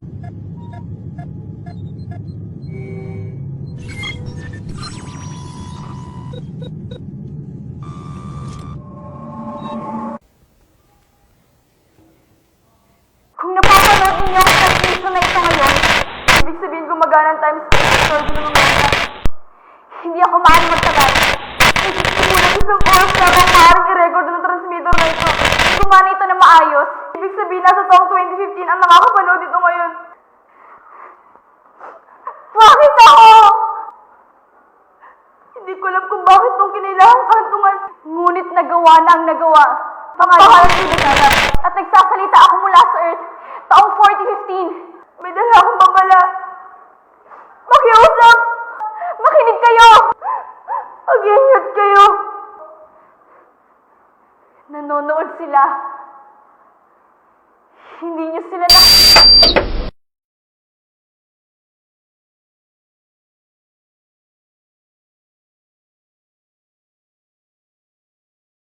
Kung napapanood ninyo ang transmission na ito ngayon, ibig sabihin gumagana ang time space ng mga. Hindi ako maaaring magtagal. Nagsisimula isang oras na akong maaaring i-record ng transmitter na ito. Kung gumana ito na maayos, ibig sabihin nasa taong 2015 ang nakakapanood ito ngayon. Bakit ako? Hindi ko alam kung bakit itong kinailangang kantungan. Ngunit nagawa na ang nagawa. Pangalan ko nasalat at nagsasalita ako mula sa Earth taong 4015. May dala akong babala. Makiusap! Makinig kayo! Mag-ingat kayo! Nanonood sila. Hindi niyo sila